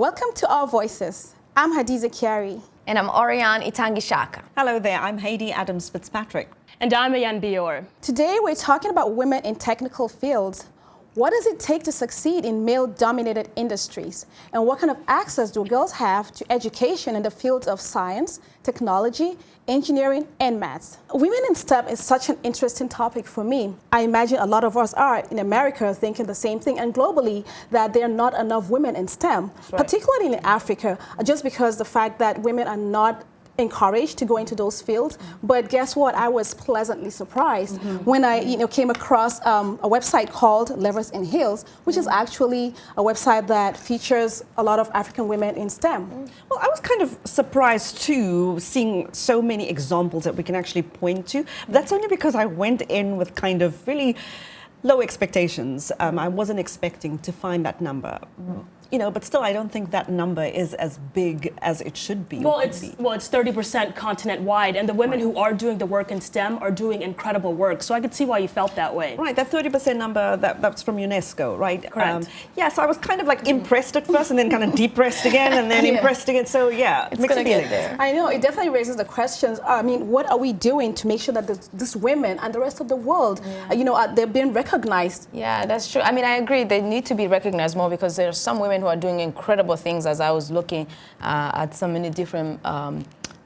Welcome to Our Voices. I'm Hadiza Kiari. And I'm Oriane Itangishaka. Hello there, I'm Heidi Adams-Fitzpatrick. And I'm Ayan Bior. Today we're talking about women in technical fields. What does it take to succeed in male-dominated industries? And what kind of access do girls have to education in the fields of science, technology, engineering, and maths? Women in STEM is such an interesting topic for me. I imagine a lot of us are in America thinking the same thing, and globally that there are not enough women in STEM, particularly in Africa, just because the fact that women are not encouraged to go into those fields. But guess what? I was pleasantly surprised when I came across a website called Levers in Hills, which is actually a website that features a lot of African women in STEM. Well, I was kind of surprised too, seeing so many examples that we can actually point to. That's only because I went in with kind of really low expectations. I wasn't expecting to find that number. But still, I don't think that number is as big as it should be. Well, it's 30% continent-wide, and the women who are doing the work in STEM are doing incredible work. So I could see why you felt that way. Right, that 30% number, that's from UNESCO, right? Correct. So I was kind of like impressed at first, and then kind of depressed again, and then impressed again. So yeah, it's gonna get there. I know, it definitely raises the questions. I mean, what are we doing to make sure that these women and the rest of the world, they're being recognized? Yeah, that's true. I mean, I agree. They need to be recognized more because there are some women who are doing incredible things, as I was looking at so many different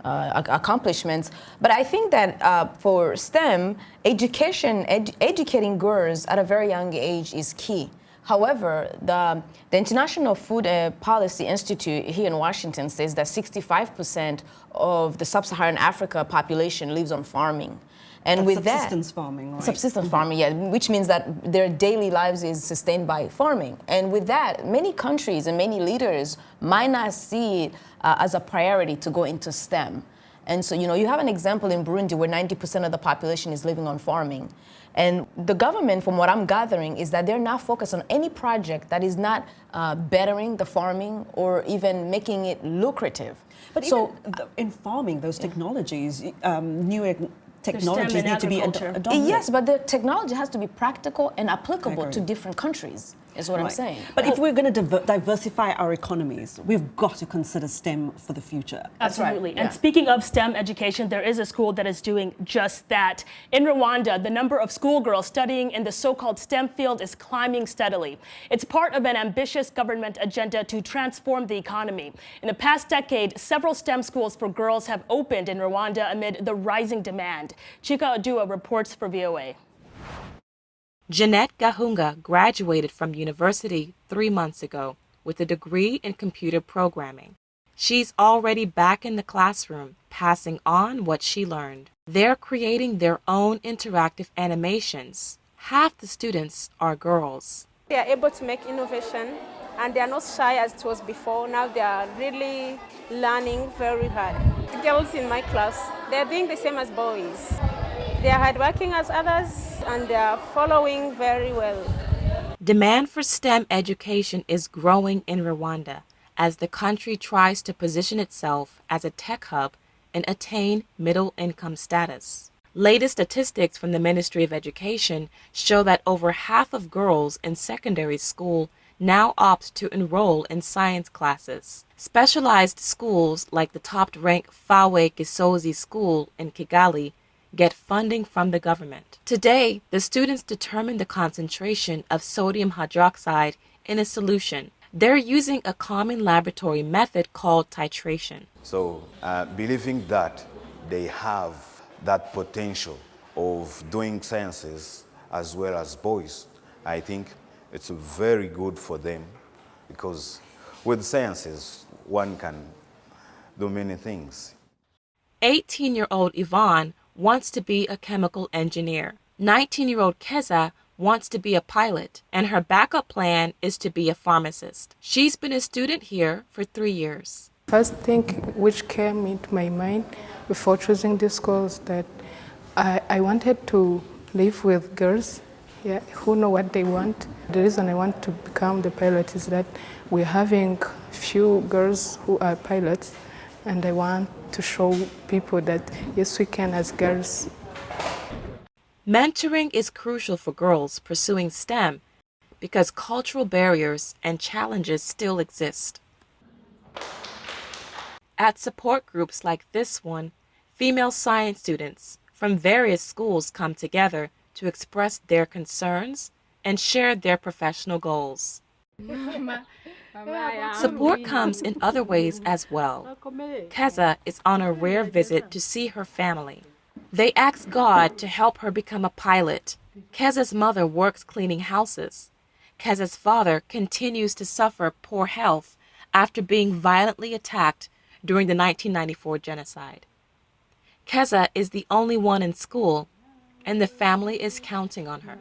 accomplishments. But I think that for STEM, educating girls at a very young age is key. However, the International Food Policy Institute here in Washington says that 65% of the sub-Saharan Africa population lives on farming. And that's with subsistence farming, right? Subsistence farming, yeah, which means that their daily lives is sustained by farming. And with that, many countries and many leaders might not see it as a priority to go into STEM. And so, you have an example in Burundi where 90% of the population is living on farming. And the government, from what I'm gathering, is that they're not focused on any project that is not bettering the farming or even making it lucrative. But so in farming, those technologies, new technologies need to be adopted. Yes, but the technology has to be practical and applicable to different countries, is what I'm saying. But if we're going to diversify our economies, we've got to consider STEM for the future. Absolutely. Right. And speaking of STEM education, there is a school that is doing just that. In Rwanda, the number of schoolgirls studying in the so-called STEM field is climbing steadily. It's part of an ambitious government agenda to transform the economy. In the past decade, several STEM schools for girls have opened in Rwanda amid the rising demand. Chika Adua reports for VOA. Jeanette Gahunga graduated from university 3 months ago with a degree in computer programming. She's already back in the classroom, passing on what she learned. They're creating their own interactive animations. Half the students are girls. They are able to make innovation, and they are not shy as it was before. Now they are really learning very hard. The girls in my class, they are doing the same as boys. They are hardworking as others, and they are following very well. Demand for STEM education is growing in Rwanda as the country tries to position itself as a tech hub and attain middle-income status. Latest statistics from the Ministry of Education show that over half of girls in secondary school now opt to enroll in science classes. Specialized schools like the top-ranked Fawe Gisozi School in Kigali get funding from the government. Today, the students determine the concentration of sodium hydroxide in a solution. They're using a common laboratory method called titration. So, believing that they have that potential of doing sciences as well as boys, I think it's very good for them, because with sciences, one can do many things. 18-year-old Yvonne wants to be a chemical engineer. 19-year-old Keza wants to be a pilot, and her backup plan is to be a pharmacist. She's been a student here for 3 years. First thing which came into my mind before choosing this course that I wanted to live with girls who know what they want. The reason I want to become the pilot is that we're having few girls who are pilots, and I want to show people that yes, we can as girls. Mentoring is crucial for girls pursuing STEM because cultural barriers and challenges still exist. At support groups like this one, female science students from various schools come together to express their concerns and share their professional goals. Support comes in other ways as well. Keza is on a rare visit to see her family. They ask God to help her become a pilot. Keza's mother works cleaning houses. Keza's father continues to suffer poor health after being violently attacked during the 1994 genocide. Keza is the only one in school, and the family is counting on her.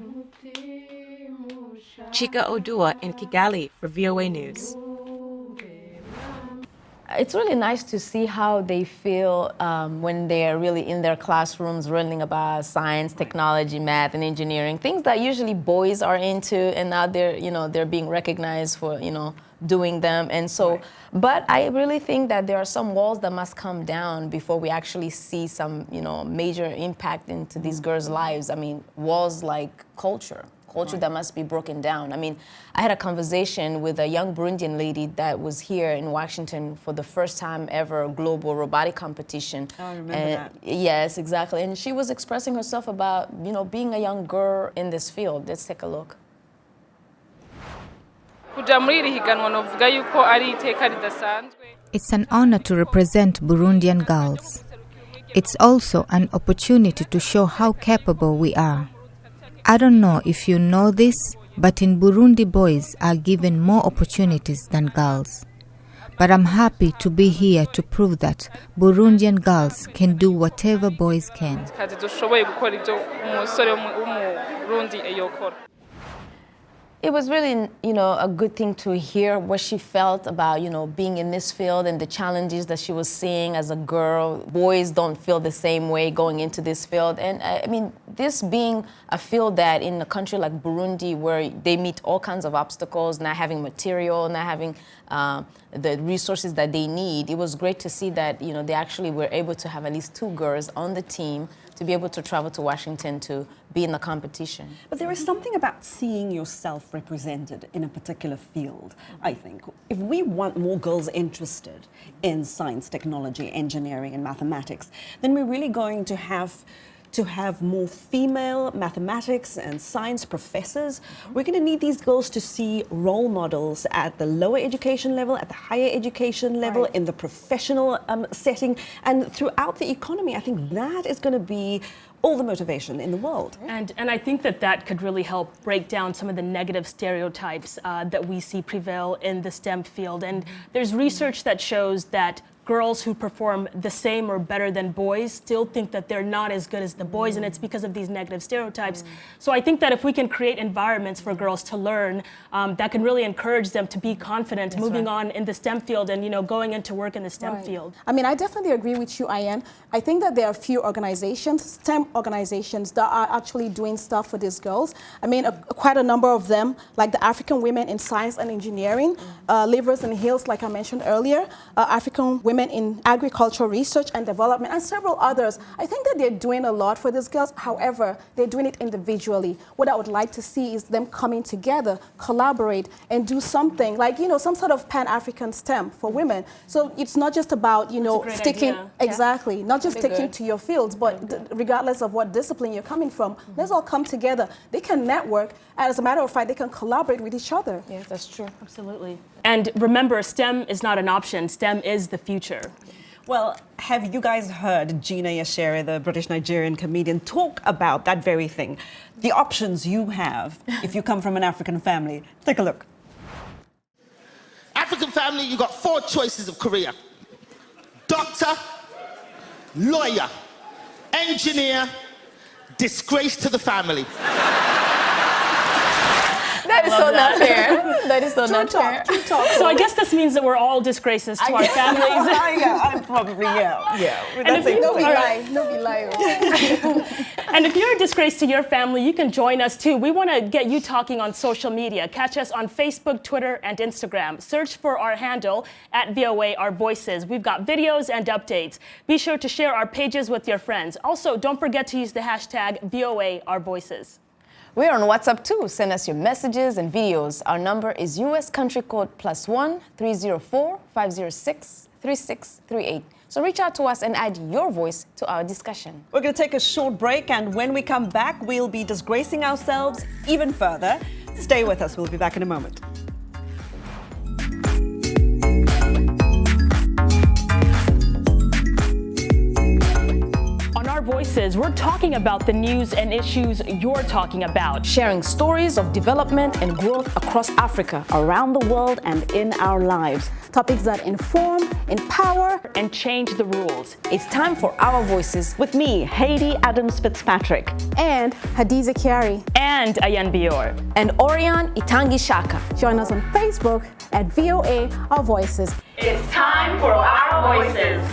Chika Odua in Kigali for VOA News. It's really nice to see how they feel when they're really in their classrooms learning about science, technology, math, and engineering, things that usually boys are into, and now they're being recognized for, doing them. And so, but I really think that there are some walls that must come down before we actually see some, major impact into these girls' lives. I mean, walls like culture that must be broken down. I mean, I had a conversation with a young Burundian lady that was here in Washington for the first time ever global robotic competition. Oh, I remember and, that. Yes, exactly. And she was expressing herself about, being a young girl in this field. Let's take a look. It's an honor to represent Burundian girls. It's also an opportunity to show how capable we are. I don't know if you know this, but in Burundi boys are given more opportunities than girls. But I'm happy to be here to prove that Burundian girls can do whatever boys can. It was really, a good thing to hear what she felt about, being in this field and the challenges that she was seeing as a girl. Boys don't feel the same way going into this field. And I mean, this being a field that in a country like Burundi, where they meet all kinds of obstacles, not having material, not having the resources that they need, it was great to see that, they actually were able to have at least 2 girls on the team to be able to travel to Washington to be in the competition. But there is something about seeing yourself represented in a particular field, I think. If we want more girls interested in science, technology, engineering, and mathematics, then we're really going to have more female mathematics and science professors. We're going to need these girls to see role models at the lower education level, at the higher education level, in the professional setting, and throughout the economy. I think that is going to be all the motivation in the world. And I think that could really help break down some of the negative stereotypes that we see prevail in the STEM field. And there's research that shows that girls who perform the same or better than boys still think that they're not as good as the boys, and it's because of these negative stereotypes. So I think that if we can create environments for girls to learn, that can really encourage them to be confident moving on in the STEM field and going into work in the STEM field. I mean, I definitely agree with you, Ayan. I think that there are a few organizations, STEM organizations, that are actually doing stuff for these girls. I mean, quite a number of them, like the African Women in Science and Engineering, Livers and Hills, like I mentioned earlier, African Women in Agricultural Research and Development, and several others. I think that they're doing a lot for these girls. However, they're doing it individually. What I would like to see is them coming together, collaborate, and do something like, some sort of Pan-African STEM for women. So it's not just about, sticking, exactly, not just sticking to your fields, but regardless of what discipline you're coming from, let's all come together. They can network, and as a matter of fact, they can collaborate with each other. Yeah, that's true. Absolutely. And remember, STEM is not an option. STEM is the future. Well, have you guys heard Gina Yashere, the British-Nigerian comedian, talk about that very thing? The options you have if you come from an African family. Take a look. African family, you got 4 choices of career. Doctor, lawyer, engineer, disgrace to the family. That is so not fair. That is so not fair. So I guess this means that we're all disgraces to our families. I probably, yeah. And if No be lie. And if you're a disgrace to your family, you can join us too. We want to get you talking on social media. Catch us on Facebook, Twitter, and Instagram. Search for our handle at VOA Our Voices. We've got videos and updates. Be sure to share our pages with your friends. Also, don't forget to use the hashtag VOA Our Voices. We're on WhatsApp too. Send us your messages and videos. Our number is US country code +1 304 506 3638. So reach out to us and add your voice to our discussion. We're going to take a short break, and when we come back, we'll be disgracing ourselves even further. Stay with us. We'll be back in a moment. On Our Voices, we're talking about the news and issues you're talking about. Sharing stories of development and growth across Africa, around the world, and in our lives. Topics that inform, empower, and change the rules. It's time for Our Voices With me, Haiti Adams Fitzpatrick. and Hadiza Kiari. And Ayan Bior. and Orion Itangi Shaka. Join us on Facebook at VOA Our Voices. It's time for Our Voices.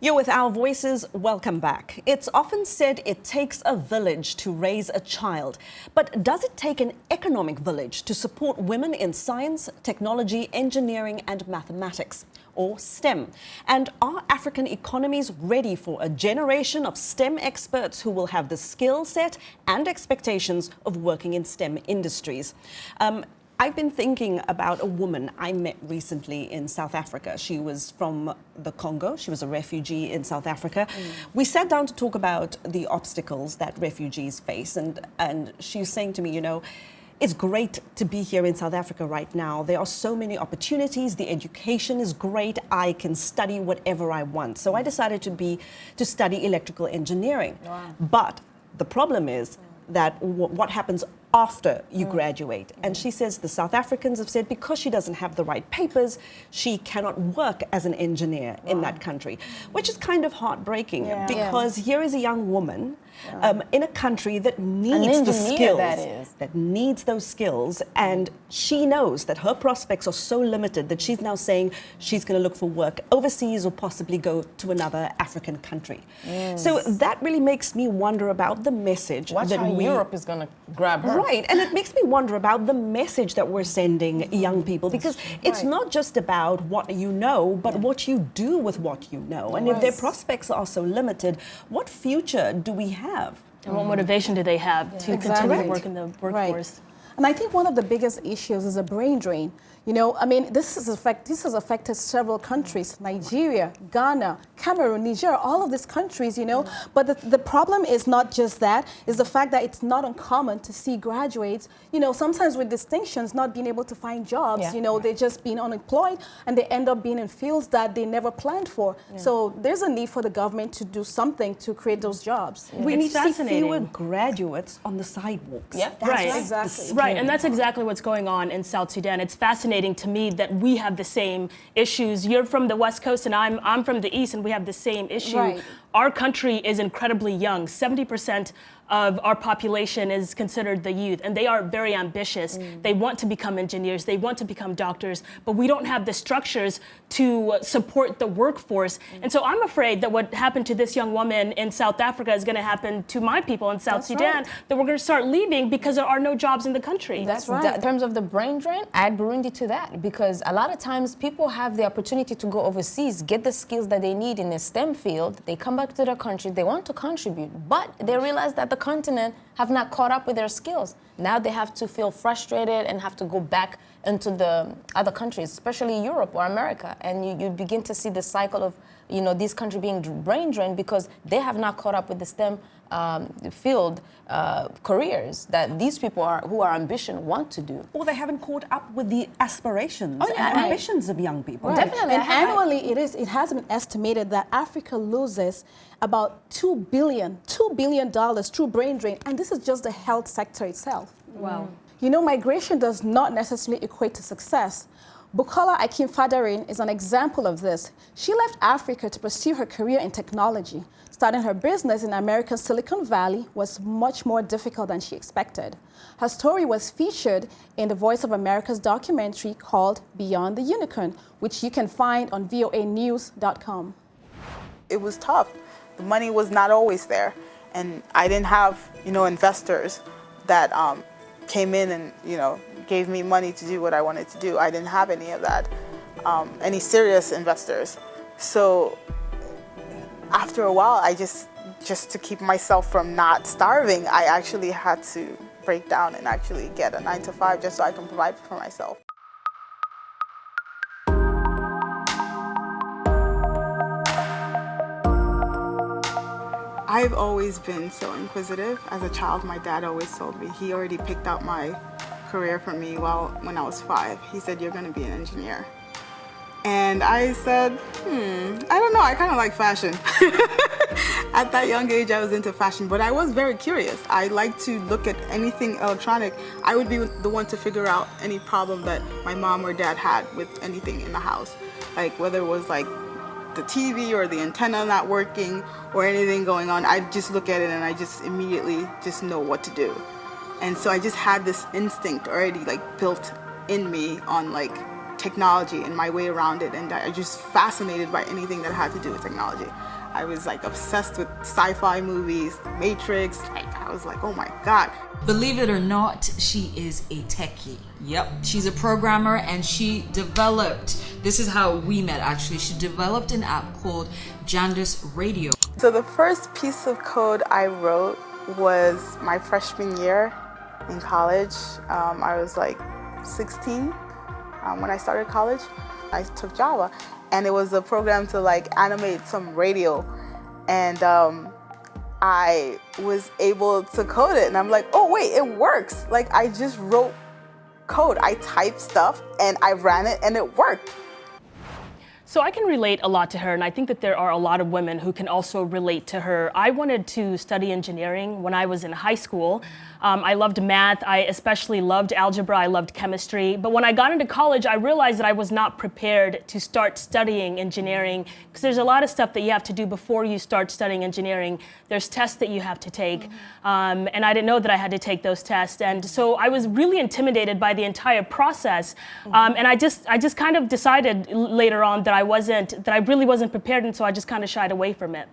You're with Our Voices. Welcome back. It's often said it takes a village to raise a child. But does it take an economic village to support women in science, technology, engineering, and mathematics, or STEM? And are African economies ready for a generation of STEM experts who will have the skill set and expectations of working in STEM industries? I've been thinking about a woman I met recently in South Africa. She was from the Congo. She was a refugee in South Africa. We sat down to talk about the obstacles that refugees face. And she was saying to me, you know, it's great to be here in South Africa right now. There are so many opportunities. The education is great. I can study whatever I want. So I decided to study electrical engineering. Wow. But the problem is that what happens after you graduate. And she says the South Africans have said because she doesn't have the right papers, she cannot work as an engineer in that country, which is kind of heartbreaking because here is a young woman in a country that needs the skills, that needs those skills, and she knows that her prospects are so limited that she's now saying she's going to look for work overseas or possibly go to another African country. So that really makes me wonder about the message Watch that how Europe is going to grab her. Right, and it makes me wonder about the message that we're sending young people, because it's not just about what you know, but what you do with what you know. And if their prospects are so limited, what future do we have? And what motivation do they have to continue to work in the workforce? And I think one of the biggest issues is a brain drain. You know, I mean, this has affected several countries: Nigeria, Ghana, Cameroon, Niger, all of these countries, you know. But the problem is not just that, it's the fact that it's not uncommon to see graduates, you know, sometimes with distinctions not being able to find jobs, you know, they're just being unemployed and they end up being in fields that they never planned for. So there's a need for the government to do something to create those jobs. We need to see fewer graduates on the sidewalks. Right, exactly. Right, and that's exactly what's going on in South Sudan. It's fascinating to me that we have the same issues. You're from the West Coast and I'm from the East, and we have the same issue. Right. Our country is incredibly young. 70% of our population is considered the youth, and they are very ambitious. They want to become engineers, they want to become doctors, but we don't have the structures to support the workforce. And so I'm afraid that what happened to this young woman in South Africa is going to happen to my people in South Sudan, that we're going to start leaving because there are no jobs in the country. That's right. In terms of the brain drain, add Burundi to that, because a lot of times people have the opportunity to go overseas, get the skills that they need in the STEM field, they come back to their country, they want to contribute, but they realize that the continent have not caught up with their skills. Now they have to feel frustrated and have to go back into the other countries, especially Europe or America, and you begin to see the cycle of, you know, these countries being brain drained because they have not caught up with the STEM field careers that these people who are ambitious want to do. Or they haven't caught up with the aspirations and ambitions of young people. Right. Definitely. And annually, it has been estimated that Africa loses about $2 billion through brain drain, and this is just the health sector itself. Wow. You know, migration does not necessarily equate to success. Bukola Akinfadarin is an example of this. She left Africa to pursue her career in technology. Starting her business in America's Silicon Valley was much more difficult than she expected. Her story was featured in the Voice of America's documentary called Beyond the Unicorn, which you can find on voanews.com. It was tough. The money was not always there. And I didn't have, investors that came in and, gave me money to do what I wanted to do. I didn't have any of that, any serious investors. So after a while, I just to keep myself from not starving, I actually had to break down and actually get a 9-to-5 just so I can provide for myself. I've always been so inquisitive. As a child, my dad always told me, he already picked out my career for me when I was 5. He said, you're gonna be an engineer. And I said, I don't know, I kind of like fashion. At that young age, I was into fashion, but I was very curious. I like to look at anything electronic. I would be the one to figure out any problem that my mom or dad had with anything in the house. Like whether it was like the TV or the antenna not working or anything going on, I'd just look at it and I just immediately just know what to do. And so I just had this instinct already like built in me on like technology and my way around it, and I just fascinated by anything that had to do with technology. I was like obsessed with sci-fi movies, Matrix. I was like, oh my God. Believe it or not, she is a techie. Yep, she's a programmer, and she developed, this is how we met actually, she developed an app called Jandis Radio. So the first piece of code I wrote was my freshman year in college. I was like 16 when I started college. I took Java, and it was a program to like animate some radio, and I was able to code it, and I'm like, oh wait, it works. Like I just wrote code. I typed stuff and I ran it and it worked. So I can relate a lot to her, and I think that there are a lot of women who can also relate to her. I wanted to study engineering when I was in high school. I loved math. I especially loved algebra. I loved chemistry. But when I got into college, I realized that I was not prepared to start studying engineering, because there's a lot of stuff that you have to do before you start studying engineering. There's tests that you have to take, and I didn't know that I had to take those tests. And so I was really intimidated by the entire process. And I just kind of decided later on that I really wasn't prepared, and so I just kind of shied away from it.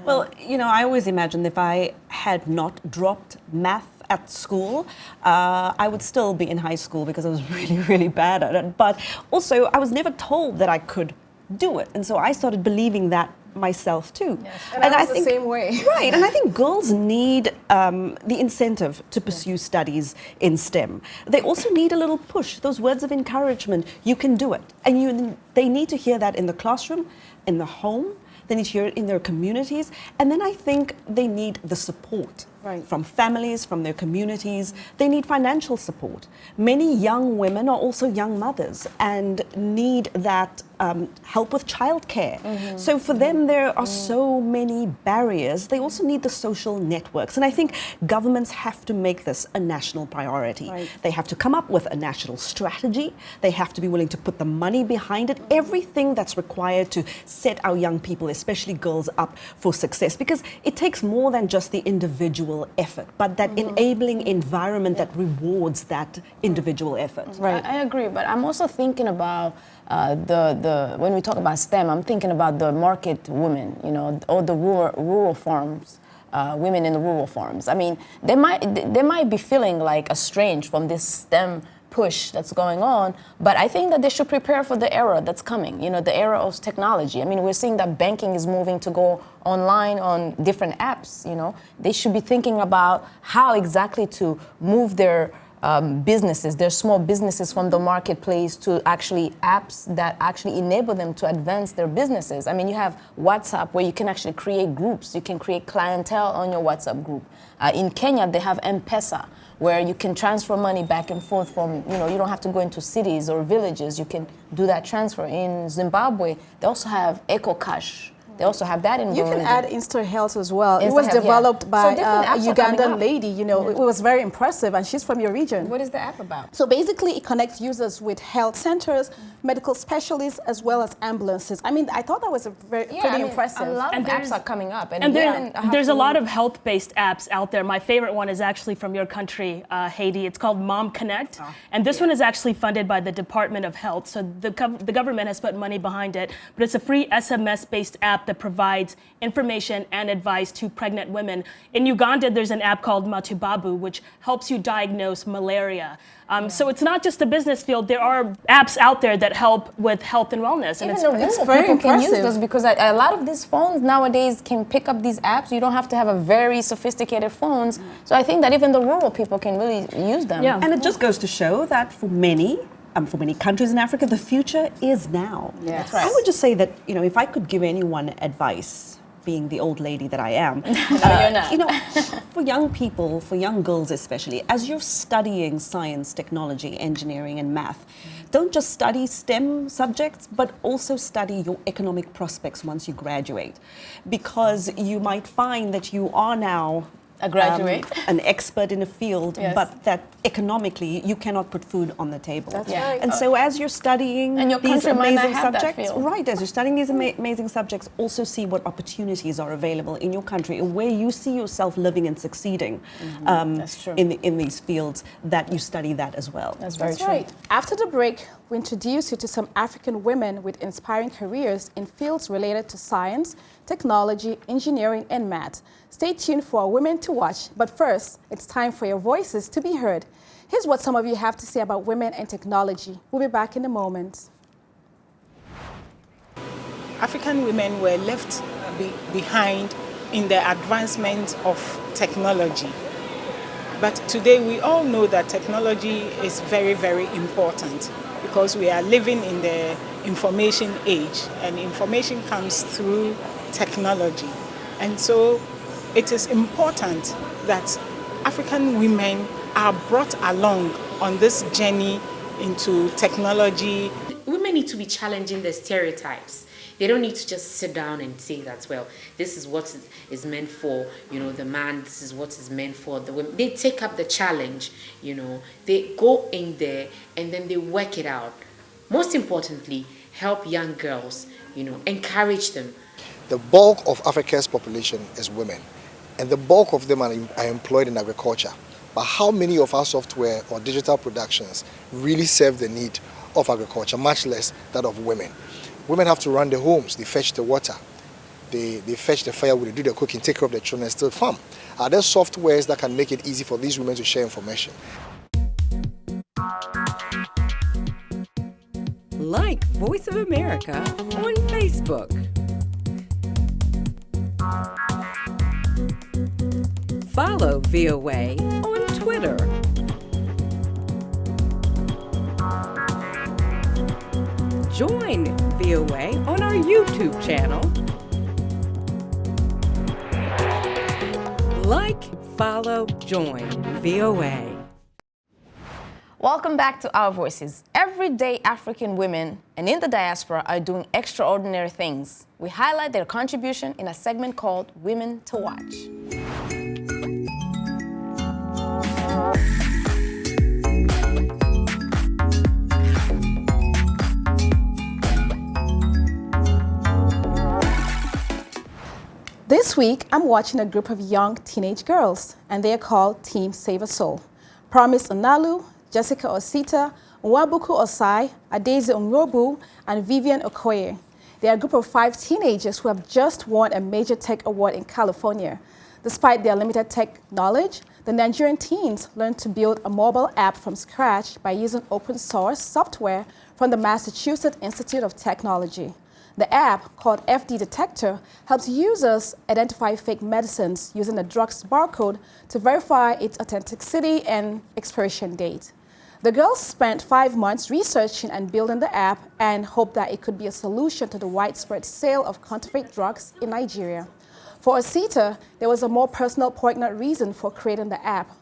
Well, I always imagined if I had not dropped math at school, I would still be in high school because I was really, really bad at it. But also, I was never told that I could do it. And so I started believing that myself too. Yes. And I think the same way. Right, and I think girls need the incentive to pursue studies in STEM. They also need a little push, those words of encouragement. You can do it. And they need to hear that in the classroom, in the home. They need to hear it in their communities. And then I think they need the support from families, from their communities. They need financial support. Many young women are also young mothers and need that help with childcare. So for them, there are so many barriers. They also need the social networks. And I think governments have to make this a national priority. They have to come up with a national strategy. They have to be willing to put the money behind it. Everything that's required to set our young people, especially girls, up for success. Because it takes more than just the individual effort, but that enabling environment that rewards that individual effort. I agree, but I'm also thinking about when we talk about STEM, I'm thinking about the market women, all the rural farms, women in the rural farms. I mean, they might be feeling like estranged from this STEM push that's going on, but I think that they should prepare for the era that's coming, the era of technology. I mean, we're seeing that banking is moving to go online on different apps, They should be thinking about how exactly to move their businesses, their small businesses from the marketplace to actually apps that actually enable them to advance their businesses. I mean, you have WhatsApp where you can actually create groups. You can create clientele on your WhatsApp group. In Kenya, they have M-Pesa, where you can transfer money back and forth from, you don't have to go into cities or villages. You can do that transfer. In Zimbabwe, they also have EcoCash. They also have that in You Burundi. can add Insta Health as well. Insta it was Health, developed by a Ugandan Ugandan lady, It was very impressive, and she's from your region. What is the app about? So basically, it connects users with health centers, medical specialists, as well as ambulances. I mean, I thought that was pretty impressive. A lot of apps are coming up. And there's a lot of health-based apps out there. My favorite one is actually from your country, Haiti. It's called Mom Connect. And this one is actually funded by the Department of Health. So the government has put money behind it. But it's a free SMS-based app app that provides information and advice to pregnant women. In Uganda, there's an app called Matibabu, which helps you diagnose malaria. So it's not just the business field. There are apps out there that help with health and wellness. And Even it's the very rural people can use impressive. this because a lot of these phones nowadays can pick up these apps. You don't have to have a very sophisticated phones. So I think that even the rural people can really use them. Yeah. And it just goes to show that for many countries in Africa, the future is now. Yeah. That's right. I would just say that, if I could give anyone advice, being the old lady that I am, you're not. for young people, for young girls especially, as you're studying science, technology, engineering, and math, don't just study STEM subjects, but also study your economic prospects once you graduate. Because you might find that you are now A graduate. an expert in a field, Yes. but that economically you cannot put food on the table. That's Yeah. right. And so as you're studying And your these country might not amazing have that subjects, field. right, as you're studying these amazing subjects, also see what opportunities are available in your country and where you see yourself living and succeeding That's true. in these fields, that you study that as well. That's very That's true. right. After the break, we introduce you to some African women with inspiring careers in fields related to science, technology, engineering, and math. Stay tuned for Women to Watch, but first, it's time for your voices to be heard. Here's what some of you have to say about women and technology. We'll be back in a moment. African women were left behind in the advancement of technology. But today we all know that technology is very, very important because we are living in the information age, and information comes through technology. And so it is important that African women are brought along on this journey into technology. Women need to be challenging the stereotypes. They don't need to just sit down and say that, well, this is what is meant for, the man, this is what is meant for the women. They take up the challenge, they go in there and then they work it out. Most importantly, help young girls, encourage them. The bulk of Africa's population is women, and the bulk of them are employed in agriculture. But how many of our software or digital productions really serve the need of agriculture, much less that of women? Women have to run the homes, they fetch the water, they fetch the firewood, they do the cooking, take care of the children, and still farm. Are there softwares that can make it easy for these women to share information? Like Voice of America on Facebook. Follow VOA on Twitter. Join VOA on our YouTube channel. Like, follow, join VOA. Welcome back to Our Voices. Everyday African women and in the diaspora are doing extraordinary things. We highlight their contribution in a segment called Women to Watch. This week, I'm watching a group of young teenage girls, and they are called Team Save a Soul. Promise Onalu, Jessica Osita, Nwabuku Osai, Adeze Onyobu, and Vivian Okoye. They are a group of 5 teenagers who have just won a major tech award in California. Despite their limited tech knowledge, the Nigerian teens learned to build a mobile app from scratch by using open source software from the Massachusetts Institute of Technology. The app, called FD Detector, helps users identify fake medicines using the drug's barcode to verify its authenticity and expiration date. The girls spent 5 months researching and building the app and hoped that it could be a solution to the widespread sale of counterfeit drugs in Nigeria. For Osita, there was a more personal, poignant reason for creating the app.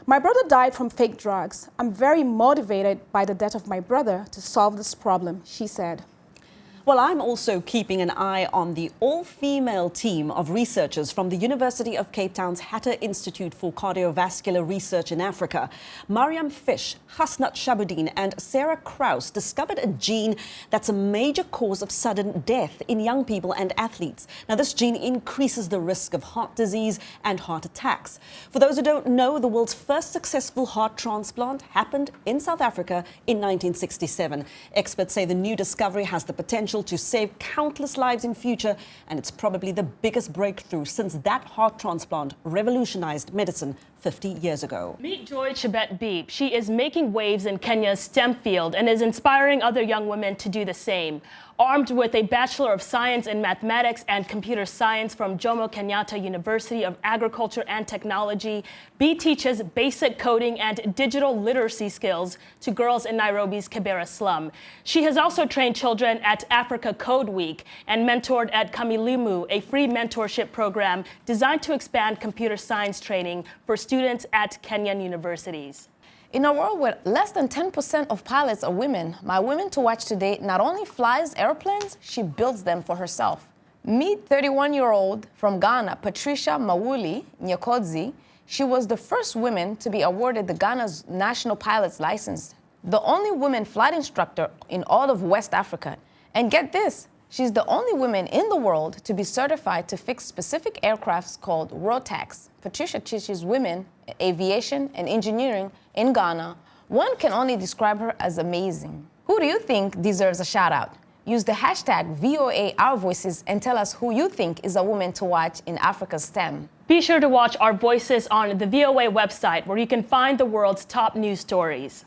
My brother died from fake drugs. I'm very motivated by the death of my brother to solve this problem, she said. Well, I'm also keeping an eye on the all-female team of researchers from the University of Cape Town's Hatter Institute for Cardiovascular Research in Africa. Mariam Fish, Hasnat Shabuddin and Sarah Kraus discovered a gene that's a major cause of sudden death in young people and athletes. Now, this gene increases the risk of heart disease and heart attacks. For those who don't know, the world's first successful heart transplant happened in South Africa in 1967. Experts say the new discovery has the potential potential to save countless lives in future, and it's probably the biggest breakthrough since that heart transplant revolutionized medicine 50 years ago. Meet Joy Chebet-Beep. She is making waves in Kenya's STEM field and is inspiring other young women to do the same. Armed with a Bachelor of Science in Mathematics and Computer Science from Jomo Kenyatta University of Agriculture and Technology, Bee teaches basic coding and digital literacy skills to girls in Nairobi's Kibera slum. She has also trained children at Africa Code Week and mentored at Kamilimu, a free mentorship program designed to expand computer science training for students at Kenyan universities. In a world where less than 10% of pilots are women, my woman to watch today not only flies airplanes, she builds them for herself. Meet 31-year-old from Ghana, Patricia Mawuli Nyakodzi. She was the first woman to be awarded the Ghana's national pilot's license, the only woman flight instructor in all of West Africa. And get this, she's the only woman in the world to be certified to fix specific aircrafts called Rotax. Patricia teaches women aviation and engineering in Ghana. One can only describe her as amazing. Who do you think deserves a shout out? Use the hashtag VOA Our Voices and tell us who you think is a woman to watch in Africa's STEM. Be sure to watch Our Voices on the VOA website, where you can find the world's top news stories.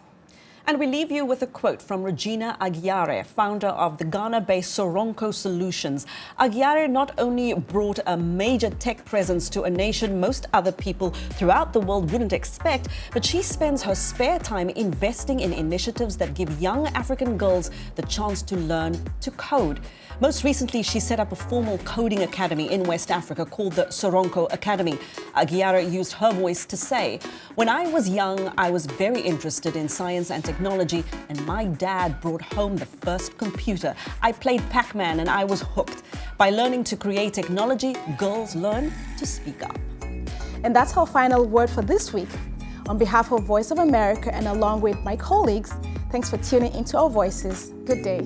And we leave you with a quote from Regina Aguiare, founder of the Ghana-based Soronko Solutions. Aguiare not only brought a major tech presence to a nation most other people throughout the world wouldn't expect, but she spends her spare time investing in initiatives that give young African girls the chance to learn to code. Most recently, she set up a formal coding academy in West Africa called the Soronko Academy. Aguiare used her voice to say, "When I was young, I was very interested in science and technology, and my dad brought home the first computer. I played Pac-Man and I was hooked. By learning to create technology, girls learn to speak up." And that's our final word for this week. On behalf of Voice of America and along with my colleagues, thanks for tuning into Our Voices. Good day.